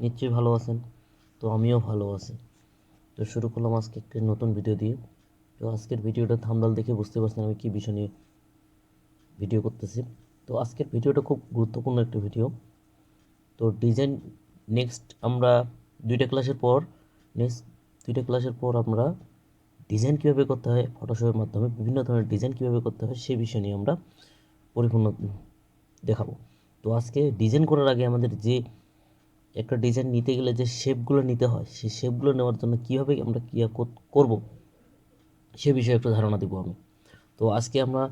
নিশ্চয়ই ভালো আছেন। তো আমিও ভালো আছি। তো শুরু করলাম আজকে একটি নতুন ভিডিও দিয়ে। তো আজকের ভিডিওটা থাম্বনেল দেখে বুঝতে পারছেন আমি কী বিষয় নিয়ে ভিডিও করতেছি। তো আজকের ভিডিওটা খুব গুরুত্বপূর্ণ একটা ভিডিও। তো ডিজাইন নেক্সট আমরা দুইটা ক্লাসের পর নেক্সট দুইটা ক্লাসের পর আমরা ডিজাইন কীভাবে করতে হয় ফটোশপের মাধ্যমে বিভিন্ন ধরনের ডিজাইন কীভাবে করতে হয় সেই বিষয় নিয়ে আমরা পরিপূর্ণ দেখাবো। তো আজকে ডিজাইন করার আগে আমাদের যে একটা ডিজাইন নিতে গেলে যে শেপগুলো নিতে হয় সেই শেপগুলো নেওয়ার জন্য কীভাবে আমরা কী করব সে বিষয়ে একটু ধারণা দেবো আমি। তো আজকে আমরা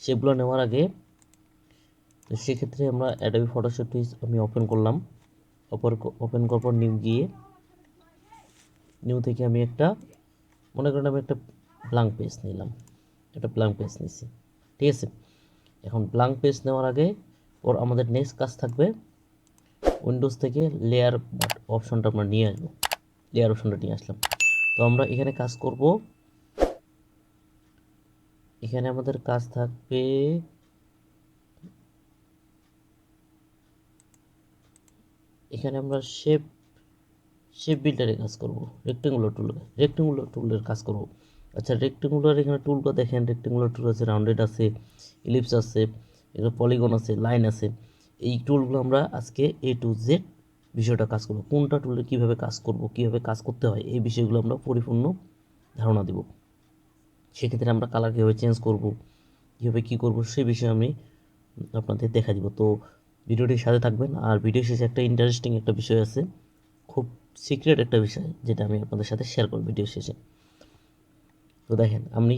শেপগুলো নেওয়ার আগে তো সেক্ষেত্রে আমরা অ্যাডোবি ফটোশপটি আমি ওপেন করলাম। ওপেন করার পর নিউ থেকে আমি একটা মনে করেন আমি একটা ব্ল্যাঙ্ক পেজ নিলাম, একটা ব্ল্যাঙ্ক পেজ নিচ্ছি, ঠিক আছে। এখন ব্ল্যাঙ্ক পেজ নেওয়ার আগে ওর আমাদের নেক্সট কাজ থাকবে উইন্ডোজ থেকে লেয়ার অপশনটা আমরা নিয়ে আসবো। লেয়ার অপশনটা নিয়ে আসলাম। তো আমরা এখানে কাজ করব, এখানে আমাদের কাজ থাকবে এখানে আমরা শেপ বিল্ডারে কাজ করব, রেক্টেঙ্গুলার টুলের কাজ করব। আচ্ছা, রেক্টেঙ্গুলার এখানে টুলটা দেখেন, রেক্টেঙ্গুলার টুল আছে, রাউন্ডেড আছে, ইলিপস আছে, এখানে পলিগন আছে, লাইন আছে। এই টুলগুলো আমরা আজকে A to Z বিষয়টা কাজ করব। কোনটা টুলে কীভাবে কাজ করব, কীভাবে কাজ করতে হয় এই বিষয়গুলো আমরা পরিপূর্ণ ধারণা দেব। সেক্ষেত্রে আমরা কালার কীভাবে চেঞ্জ করব, কীভাবে কী করব সেই বিষয়ে আমি আপনাদের দেখা দিব। তো ভিডিওটির সাথে থাকবেন। আর ভিডিও শেষে একটা ইন্টারেস্টিং একটা বিষয় আছে, খুব সিক্রেট একটা বিষয় যেটা আমি আপনাদের সাথে শেয়ার করব ভিডিও শেষে। তো দেখেন আমি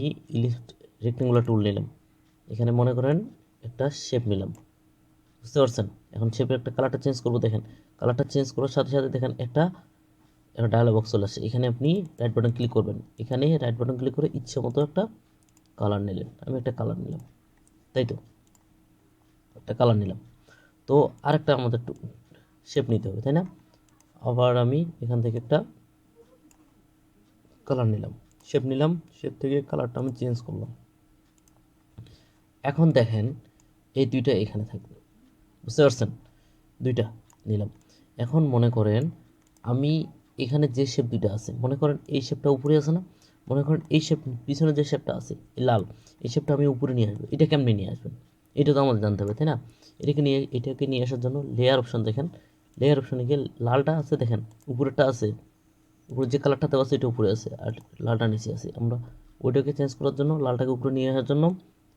রেক্টেঙ্গুলার টুল নিলাম, এখানে মনে করেন একটা শেপ নিলাম, বুঝতে পারছেন। এখন শেপের একটা কালারটা চেঞ্জ করব। দেখেন কালারটা চেঞ্জ করার সাথে সাথে দেখেন একটা ডায়লগ বক্স চলে আসছে। এখানে আপনি রাইট বাটন ক্লিক করবেন, এখানে রাইট বাটন ক্লিক করে ইচ্ছে মতো একটা কালার নিলেন। আমি একটা কালার নিলাম, তাই তো একটা কালার নিলাম। তো আরেকটা আমাদের শেপ নিতে হবে, তাই না। আবার আমি এখান থেকে একটা কালার নিলাম, শেপ নিলাম, শেপ থেকে কালারটা আমি চেঞ্জ করলাম। এখন দেখেন এই দুইটা এখানে থাকবে, বুঝতে পারছেন, দুইটা নিলাম। এখন মনে করেন আমি এখানে যে শেপ দুইটা আছে, মনে করেন এই শেপটা উপরে আছে না, মনে করেন এই শেপ পিছনে যে শেপটা আছে এই লাল, এই শেপটা আমি উপরে নিয়ে আসবো। এটা কেমনি নিয়ে আসবেন এটা তো আমাদের জানতে হবে, তাই না। এটাকে নিয়ে আসার জন্য লেয়ার অপশন দেখেন, লেয়ার অপশনে গিয়ে লালটা আছে দেখেন, উপরেরটা আছে, উপরে যে কালারটা দেওয়া আছে এটা উপরে আছে আর লালটা নিচে আছে। আমরা ওইটাকে চেঞ্জ করার জন্য লালটাকে উপরে নিয়ে আসার জন্য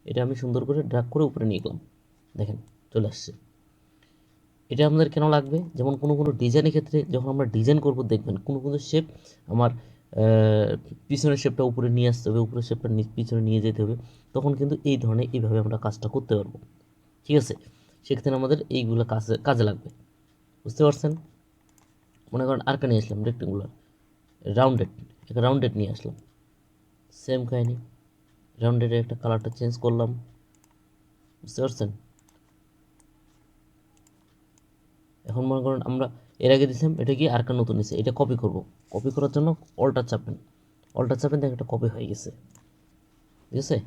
এটা আমি সুন্দর করে ড্র্যাগ করে উপরে নিয়ে গেলাম, দেখেন চলে আসছে। এটা আমাদের কেন লাগবে, যেমন কোনো ডিজাইনের ক্ষেত্রে যখন আমরা ডিজাইন করব দেখবেন কোনো শেপ আমার পিছনের শেপটা উপরে নিয়ে আসতে হবে, উপরের শেপটা পিছনে নিয়ে যেতে হবে, তখন কিন্তু এই ধরনের এইভাবে আমরা কাজটা করতে পারবো, ঠিক আছে। সেক্ষেত্রে আমাদের এইগুলো কাজে লাগবে, বুঝতে পারছেন। মনে করেন আরেকটা নিয়ে আসলাম রেক্টেঙ্গুলার রাউন্ডেড নিয়ে আসলাম, সেম কাহিনি, রাউন্ডেডের একটা কালারটা চেঞ্জ করলাম, বুঝতে পারছেন। এখন মনে করেন আমরা এর আগে দিয়েছিলাম, এটা কি আরেকটা নতুন নিচ্ছে, এটা কপি করব। কপি করার জন্য অল্টার চাপেন দেখেন এটা কপি হয়ে গেছে, ঠিক আছে।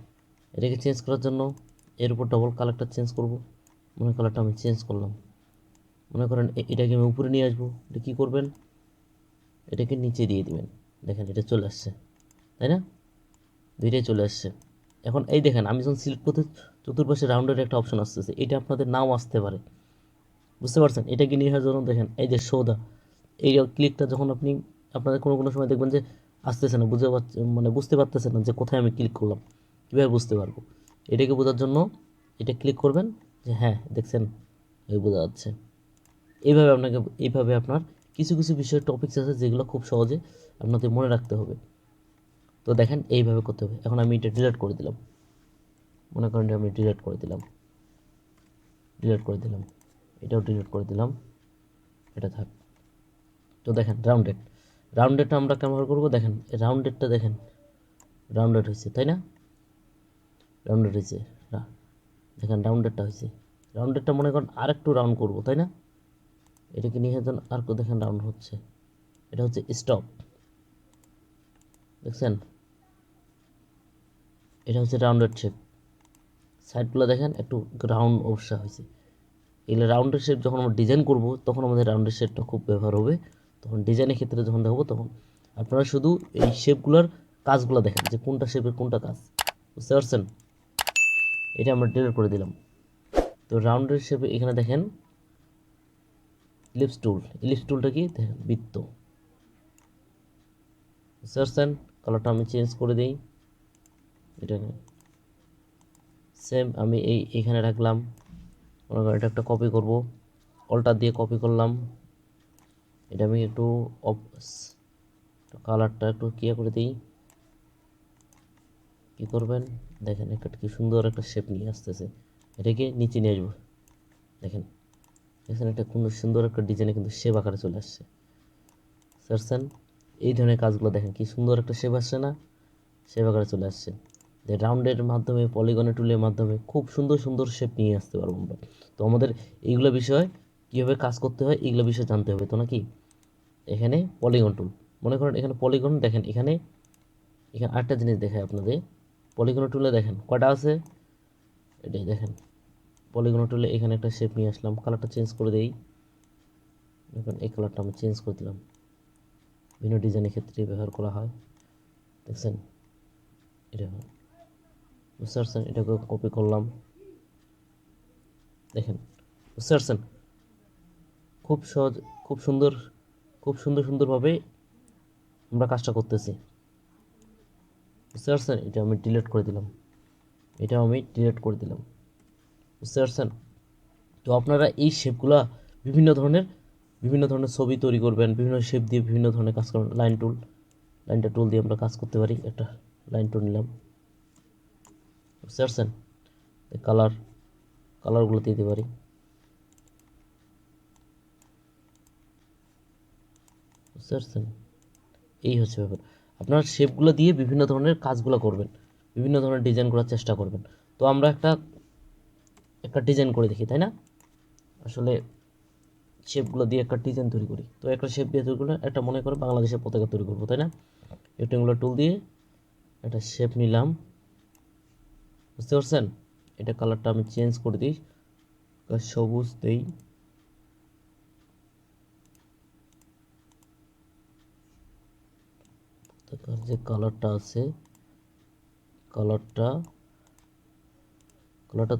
এটাকে চেঞ্জ করার জন্য এর উপর ডবল কালারটা চেঞ্জ করব। মনে কালারটা আমি চেঞ্জ করলাম, মনে করেন এটাকে আমি উপরে নিয়ে আসবো। এটা কী করবেন, এটাকে নিচে দিয়ে দিবেন, দেখেন এটা চলে আসছে, তাই না, দুইটাই চলে আসছে। এখন এই দেখেন আমি যখন সিলেক্ট করতে চতুর্পাশে রাউন্ডের একটা অপশন আসতেছে, এটা আপনাদের নাও আসতে পারে, বুঝতে পারছেন। এটাকে নিয়ে আসার জন্য দেখেন এই যে সোদা, এই ক্লিকটা যখন আপনাদের কোনো সময় দেখবেন যে আসতেছে না, বুঝতে পারতেছেন না যে কোথায় আমি ক্লিক করলাম, কীভাবে বুঝতে পারবো। এটাকে বোঝার জন্য এটা ক্লিক করবেন, যে হ্যাঁ দেখছেন এই বোঝা যাচ্ছে। এইভাবে আপনার কিছু বিষয় টপিকস আছে যেগুলো খুব সহজে আপনাদের মনে রাখতে হবে। তো দেখেন এইভাবে করতে হবে। এখন আমি এটা ডিলিট করে দিলাম, মনে করেন আমি ডিলিট করে দিলাম, এটাও ডিলিট করে দিলাম, এটা থাক। তো দেখেন রাউন্ডেডটা আমরা কেমন করবো, দেখেন রাউন্ডেডটা দেখেন রাউন্ডেড হয়েছে, তাই না, রাউন্ডেড হয়েছে, দেখেন রাউন্ডেডটা হয়েছে। রাউন্ডেডটা মনে করেন আরেকটু রাউন্ড করবো, তাই না, এটাকে নিয়ে যান আর দেখেন রাউন্ড হচ্ছে, এটা হচ্ছে স্টপ, দেখছেন, এটা হচ্ছে রাউন্ডেড শেপ। সাইডগুলো দেখেন একটু রাউন্ড অবশ্যই হয়েছে, এগুলো রাউন্ডের শেপ যখন আমরা ডিজাইন করব তখন আমাদের রাউন্ডের শেপটা খুব ব্যবহার হবে। তখন ডিজাইনের ক্ষেত্রে যখন দেখাবো তখন আপনারা শুধু এই শেপগুলোর কাজগুলো দেখেন যে কোনটা শেপের কোনটা কাজ, বুঝতে পারছেন? এটা আমরা ডিলিট করে দিলাম। তো রাউন্ডের শেপে এখানে দেখেন ইলিপস টুল। ইলিপস টুলটা কি দেখেন, বৃত্ত, বুঝতে পারছেন? কালারটা আমি চেঞ্জ করে দিই। এটা সেম আমি এইখানে রাখলাম। মনে করেন এটা একটা কপি করব, অল্টার দিয়ে কপি করলাম। এটা আমি একটু কালারটা একটু করে দিই। কী করবেন দেখেন, একটা কি সুন্দর একটা শেপ নিয়ে আসতেছে। এটাকে নিচে নিয়ে আসবো, দেখেন এখানে একটা কোনো সুন্দর একটা ডিজাইনে কিন্তু শেপ আকারে চলে আসছে, বুঝতে এই ধরনের কাজগুলো দেখেন কি সুন্দর একটা শেপ আসছে না, শেপ আকারে চলে আসছে। যে রাউন্ডের মাধ্যমে, পলিগনের টুলের মাধ্যমে খুব সুন্দর সুন্দর শেপ নিয়ে আসতে পারবো আমরা। তো আমাদের এইগুলো বিষয় কীভাবে কাজ করতে হয় এইগুলো বিষয় জানতে হবে। তো নাকি এখানে পলিগন টুল, মনে করেন এখানে পলিগন দেখেন, এখানে এখানে আরেকটা জিনিস দেখায় আপনাদের। পলিগন টুলে দেখেন কয়টা আছে, এটাই দেখেন পলিগন টুলে এখানে একটা শেপ নিয়ে আসলাম। কালারটা চেঞ্জ করে দেই, এখন এই কালারটা আমি চেঞ্জ করে দিলাম। ভিন্ন ডিজাইনের ক্ষেত্রে ব্যবহার করা হয়, দেখছেন? এটা বুঝতে পারছেন? এটাকে কপি করলাম, দেখেন বুঝতে পারছেন? খুব সহজ, খুব সুন্দর, খুব সুন্দরভাবে আমরা কাজটা করতেছি, বুঝতে পারছেন? এটা আমি ডিলিট করে দিলাম, এটাও আমি ডিলিট করে দিলাম, বুঝতে পারছেন? তো আপনারা এই শেপগুলা বিভিন্ন ধরনের ছবি তৈরি করবেন, বিভিন্ন শেপ দিয়ে বিভিন্ন ধরনের কাজ করবেন। লাইনটা টুল দিয়ে আমরা কাজ করতে পারি। একটা লাইন টুল নিলাম, বুঝতে পারছেন? কালারগুলো দিতে পারি, বুঝতে পারছেন? এই হচ্ছে ব্যাপার। আপনারা শেপগুলো দিয়ে বিভিন্ন ধরনের কাজগুলো করবেন, বিভিন্ন ধরনের ডিজাইন করার চেষ্টা করবেন। তো আমরা একটা একটা ডিজাইন করে দেখি, তাই না? আসলে শেপগুলো দিয়ে একটা ডিজাইন তৈরি করি। তো একটা শেপ দিয়ে তৈরি করলে একটা মনে করে বাংলাদেশের পতাকা তৈরি করবো, তাই না? রেক্টেঙ্গুলার টুল দিয়ে একটা শেপ নিলাম, বুঝতে পারছেন? এটা কালারটা আমি চেঞ্জ করে দিই, সবুজ দেই। যে কালারটা আছে, কালারটা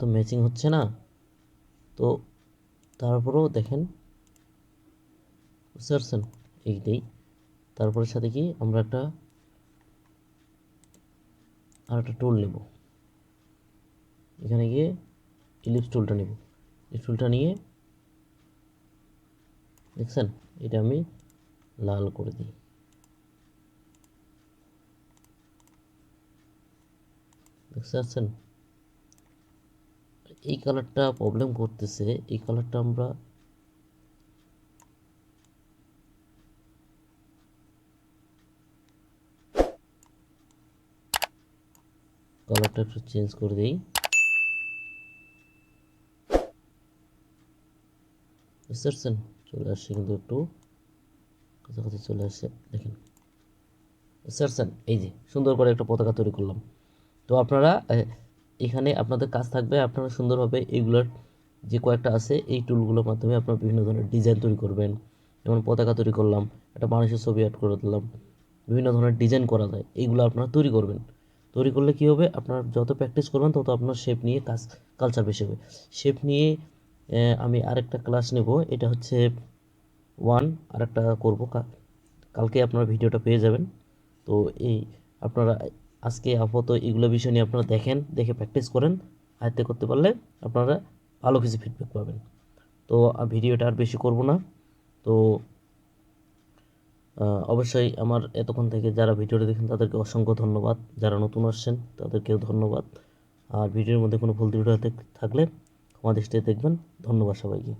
তো ম্যাচিং হচ্ছে না। তো তারপরেও দেখেন, বুঝতে পারছেন? এইটাই। তারপরে সাথে কি আমরা আর একটা টুল নেব, এখানে গিয়ে ইলিপস টুলটা নেব। এই টুলটা নিয়ে দেখছেন এটা আমি লাল করে দিই, দেখতে পাচ্ছেন? এই কালারটা প্রবলেম করতেছে, এই কালারটা আমরা একটু চেঞ্জ করে দিই, বুঝতে পারছেন? চলে আসছে কিন্তু একটু কাছাকাছি চলে আসছে, দেখেন বুঝতে পারছেন? এই যে সুন্দর করে একটা পতাকা তৈরি করলাম। তো আপনারা এখানে আপনাদের কাজ থাকবে, আপনারা সুন্দরভাবে এইগুলোর যে কয়েকটা আছে এই টুলগুলোর মাধ্যমে আপনারা বিভিন্ন ধরনের ডিজাইন তৈরি করবেন। যেমন পতাকা তৈরি করলাম, একটা মানুষের ছবি অ্যাড করে দিলাম, বিভিন্ন ধরনের ডিজাইন করা যায়, এইগুলো আপনারা তৈরি করবেন। তৈরি করলে কী হবে, আপনারা যত প্র্যাকটিস করবেন তত আপনার শেপ নিয়ে কালচার বেশি হবে। শেপ নিয়ে আমি আরেকটা ক্লাস নেব, এটা হচ্ছে আরেকটা করব, কালকে আপনারা ভিডিওটা পেয়ে যাবেন। তো এই আপনারা আজকে আপাতত এগুলো বিষয় নিয়ে আপনারা দেখে প্র্যাকটিস করেন, আয়ত্তে করতে পারলে আপনারা ভালো কিছু ফিডব্যাক পাবেন। তো ভিডিওটা আর বেশি করব না। তো অবশ্যই আমার এতক্ষণ থেকে যারা ভিডিওটা দেখেন তাদেরকে অসংখ্য ধন্যবাদ, যারা নতুন আসছেন তাদেরকেও ধন্যবাদ। আর ভিডিওর মধ্যে কোনো ভুল ত্রুটি থাকলে ক্ষমা দৃষ্টিতে দেখবেন। ধন্যবাদ সবাইকে।